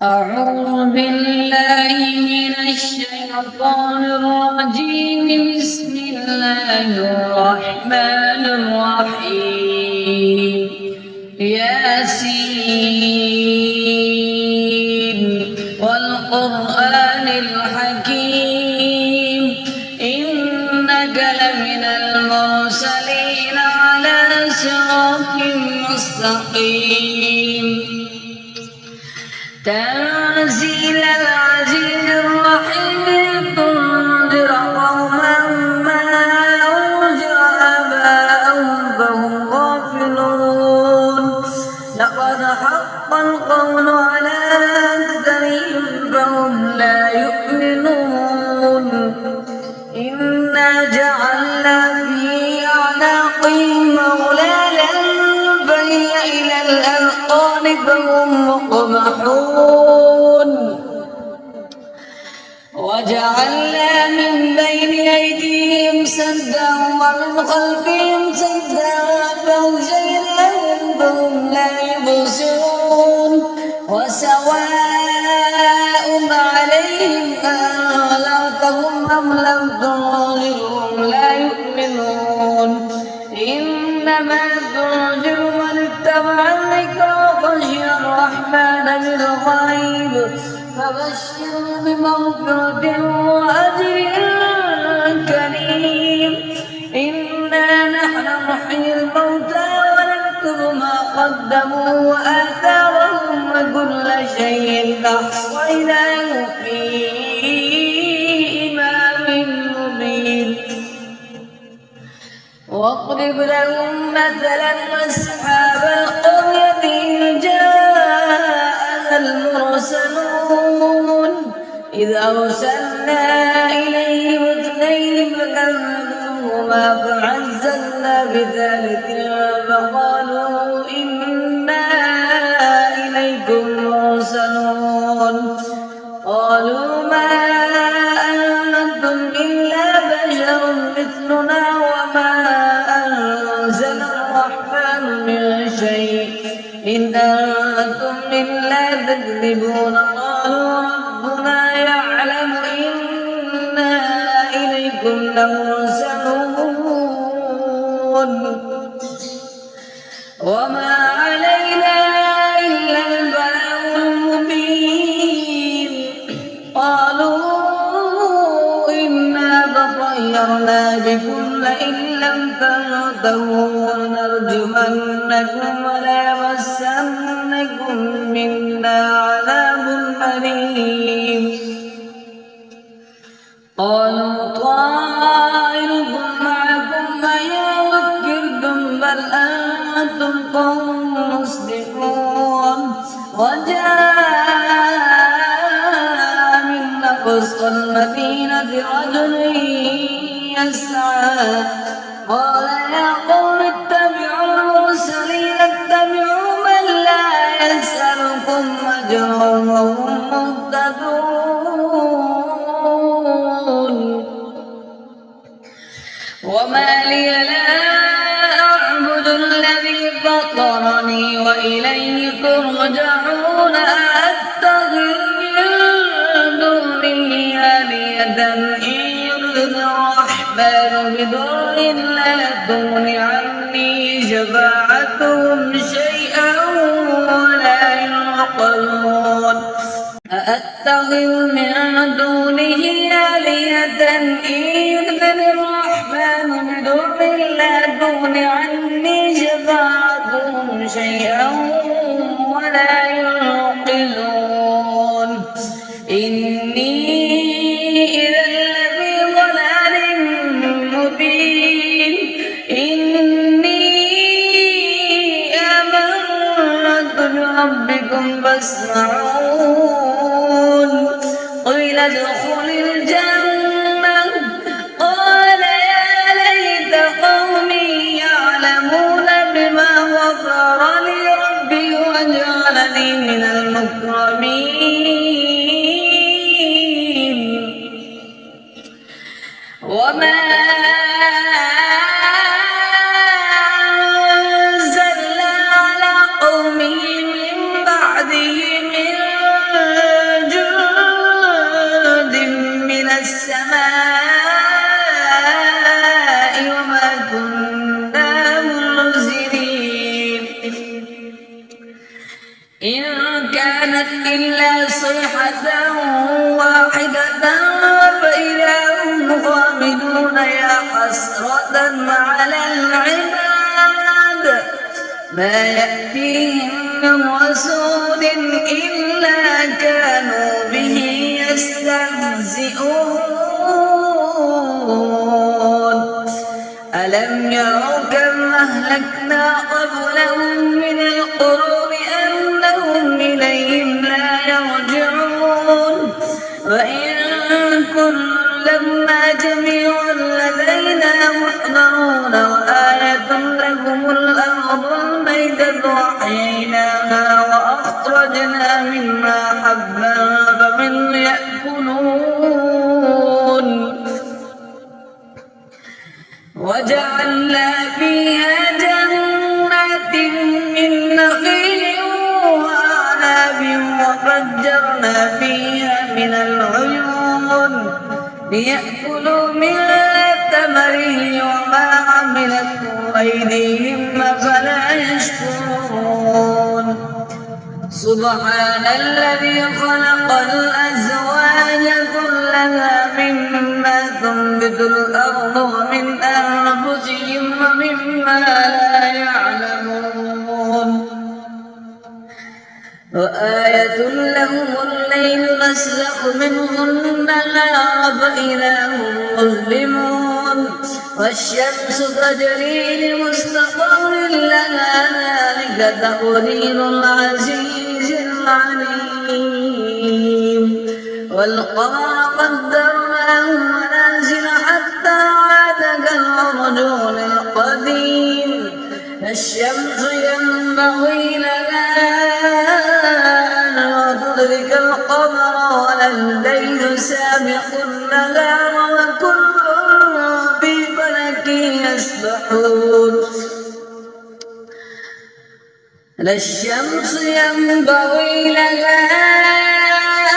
أعوذ بالله من الشيطان الرجيم. بسم الله الرحمن الرحيم. ياسين والقرآن الحكيم إنك لمن المرسلين على صراط مستقيم. تنزيل العزيز الرحيم تنذر قوما ما أنذر آباءهم فهم غافلون. لقد حق القول على أكثرهم فهم لا يؤمنون. إنا جعلنا في أعناقهم أغلالا فهي إلى الأذقان فهم مقمحون. وجعلنا من بين أيديهم سدا ومن خلفهم سدا فأغشيناهم فهم لا يبصرون. وسواء عليهم أنذرتهم أم لم تنذرهم لا يؤمنون. إنما تنذر من اتبع الذكر وخشي الرحمن بالغيب فبشره بمغفرة وأجر كريم. إنا نحن نحيي الموتى ونكتب ما قدموا وآثارهم وكل شيء أحصيناه في إمام مبين. واضرب لهم مثلا أصحاب القرية إذ جاءها المرسلون إذ أرسلنا إليهم اثنين فكذبوهما فعززنا بثالث فقالوا إنا إليكم مرسلون. قالوا ما أنتم إلا بشر مثلنا وما أنزل الرحمن من شيء إن أنتم إلا تكذبون. قالوا ربنا يعلم إنا إليكم لمرسلون وما علينا إلا البلاغ المبين. قالوا إنا تطيرنا بكم لئن لم تنتهوا لنرجمنكم وليمسنكم منا عذاب أليم. قالوا طائركم معكم أئن ذكرتم بل أنتم قوم مسرفون. وجاء من أقصى المدينة رجل يسعى قال يا قوم اتبعوا المرسلين اتبعوا من لا يسألكم أجرا وهم مهتدون. وما لي لا أعبد الذي فطرني وإليه ترجعون. أتخذ من دونه آلهة إن يردني الرحمن بضر لا تغن عني شفاعتهم شيئا ولا ينقذون. أأتخذ من دونه آلهة إن يردني الرحمن بضر لا تغن عني شفاعتهم شيئا ولا ينقذون. إني إذا لفي ضلال مبين. إني آمنت بربكم فاسمعون. قيل ادخل الجنة قال يا ليت قومي يعلمون بما غفر لي ربي وجعلني من المكرمين. وما أنزلنا على قومه من بعده من كانت إلا صيحة واحدة فإذا هم خامدون يا حسرة على العباد ما يأتيهم من رسول إلا كانوا به يستهزئون ألم يروا كم أهلكنا قبلهم من القرون أنهم إليهم لا يرجعون وإن كل لما جميع لدينا محضرون وآية لهم الأرض الميتة وأحييناها وأخرجنا منها حبا فمنه يأكلون وجعلنا فيها جنات من نخيل وأعناب وفجرنا فيها من العيون ليأكلوا من ثمره وما عملته أيديهم أفلا يشكرون سبحان الذي خلق الأزواج كلها مما تنبت الأرض ومن أنفسهم ومما لا يعلمون وآية لهم الليل نسلخ منه النهار فإذا هم مظلمون والشمس تجري لمستقر لها ذلك تقدير العزيز العليم والقمر قدرناه منازل حتى عاد كالعرجون القديم الشمس ينبغي لها أن تدرك القمر ولا الليل سابق النهار وكل في فلك يسبحون لا الشمس ينبغي لها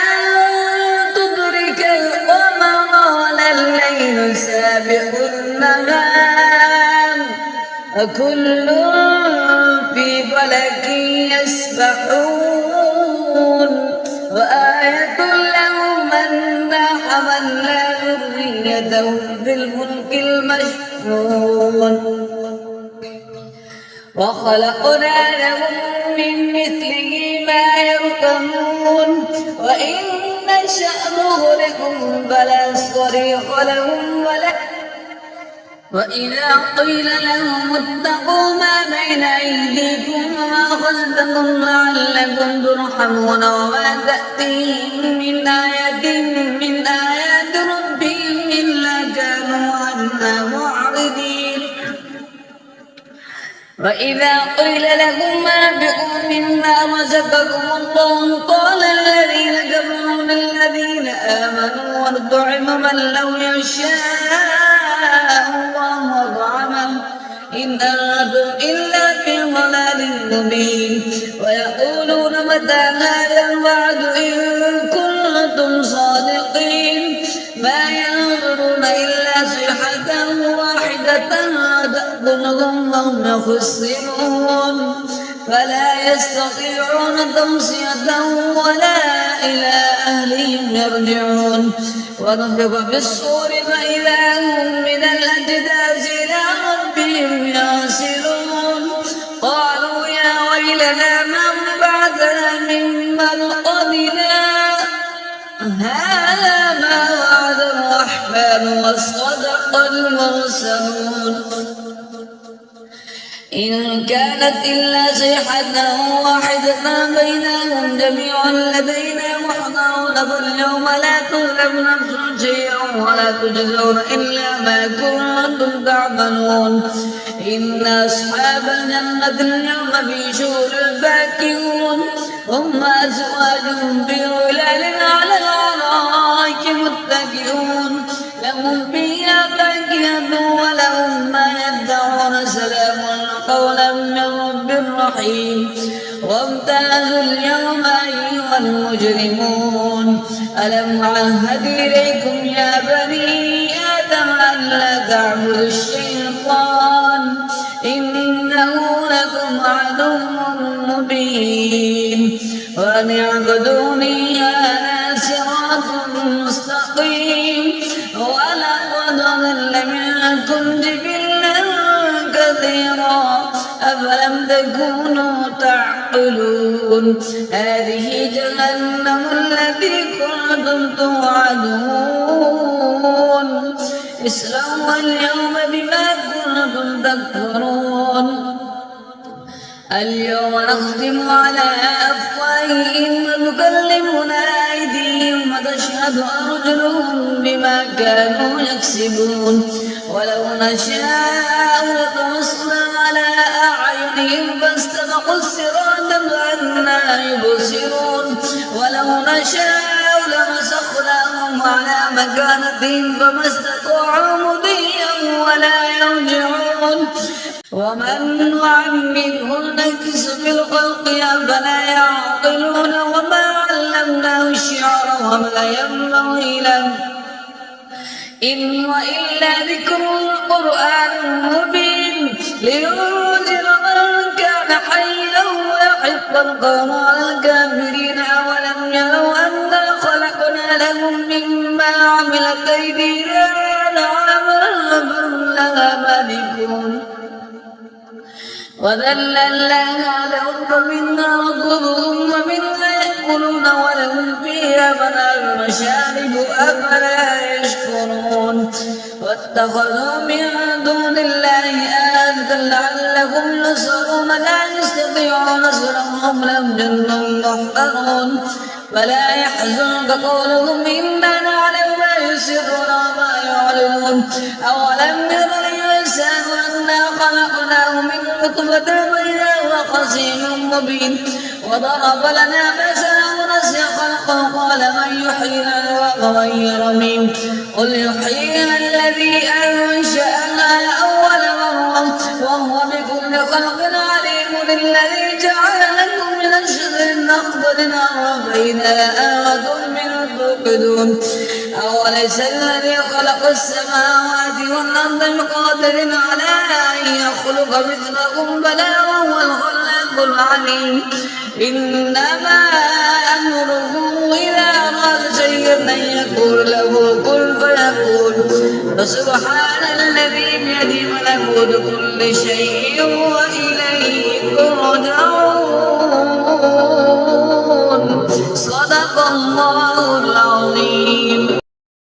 أن تدرك القمر ولا الليل سابق النهار وكل في فلك يسبحون وآية لهم أنا حملنا ذريتهم في الفلك المشحون وخلقنا لهم من مثله ما يركبون وإن نشأ نغرقهم فلا صريخ لهم وإذا قيل لهم اتقوا ما بين أيديكم وما خلفكم لعلكم ترحمون وما تأتيهم من آية من آيات ربهم إلا كانوا عنها معرضين وإذا قيل لهم أنفقوا مما رزقكم الله قال الذين كفروا للذين آمنوا ونطعم من لو يشاء الله أطعمه إن أنتم إلا في ضلال مبين ويقولون متى هذا الوعد إن كنتم صادقين ما ينظرون إلا صيحة واحدة تأخذهم وهم يخسرون فلا يستطيعون توصية ولا إلى أهلهم يرجعون ونفخ في الصور فإذا هم من الأجداث إلى ربهم ينسلون قالوا يا ويلنا من بعثنا من مرقدنا هذا ما وعد الرحمن وصدق المرسلون إن كانت إلا صيحة واحدة بينهم جميعا لدينا محضرون فاليوم لا تظلم نفس شيئا ولا تجزون إلا ما كنتم تعملون إن أصحاب الجنة اليوم في شغل فاكهون هم أزواجهم في ظلال على الأرائك متكئون لهم فيها فاكهة ولهم ما يدعون سلام قولا من رب رحيم وامتازوا اليوم أيها المجرمون ألم عهد إليكم يا بني آدم ألا تعبدوا الشيطان إنه لكم عدو مبين وأن أن اعبدوني هذا صراط مستقيم ولقد ضل منكم جبلا كثيرا أفلم تكونوا تعقلون هذه جهنم التي كنتم توعدون اصلوها اليوم بما كنتم تكفرون اليوم نختم على أفواههم وتكلمنا أيديهم وتشهد أرجلهم بما كانوا يكسبون ولو نشاء لطمسنا على أعينهم فاستبقوا الصراط فأنى يبصرون ولو نشاء لمسخناهم على مكانتهم فما استطاعوا مضيا ولا يرجعون ومن نعمره نكس في الخلق أفلا يعقلون وما علمناه الشعر وما ينبغي له إن هو إلا ذكر قرآن مبين لينذر من كان حيا ويحق القول على الكافرين أولم يروا أنا خلقنا لهم مما عملت أيدينا أنعاما فهم لها مالكون وذللناها لهم فمنها ركوبهم ومنها يأكلون ولهم فيها منافع مشارب أفلا يشكرون واتخذوا من دون الله آلهة لعلهم ينصرون لا يستطيعون نصرهم لهم جند محضرون فلا يحزنك قولهم إنا نعلم ما يسرون وما يعلنون أولم ير الإنسان أنا خلقناه من نطفة فإذا هو خصيم مبين وضرب لنا مثلا ونسي خلقه قال من يحيي العظام وهي رميم قل يحييها الذي أنشأها أول مرة وهو بكل خلق عليم الذي جعل لكم من الشجر الأخضر نارا فإذا آنتم منه توقدون أوليس الذي خلق السماوات والأرض بقادر على أن يخلق مثلكم بلى وهو الخلاق العليم إنما أمره إذا أراد شيئا أن يقول له كن فيكون فسبحان الذي بيده ملكوت كل شيء وإليه ترجعون صدق الله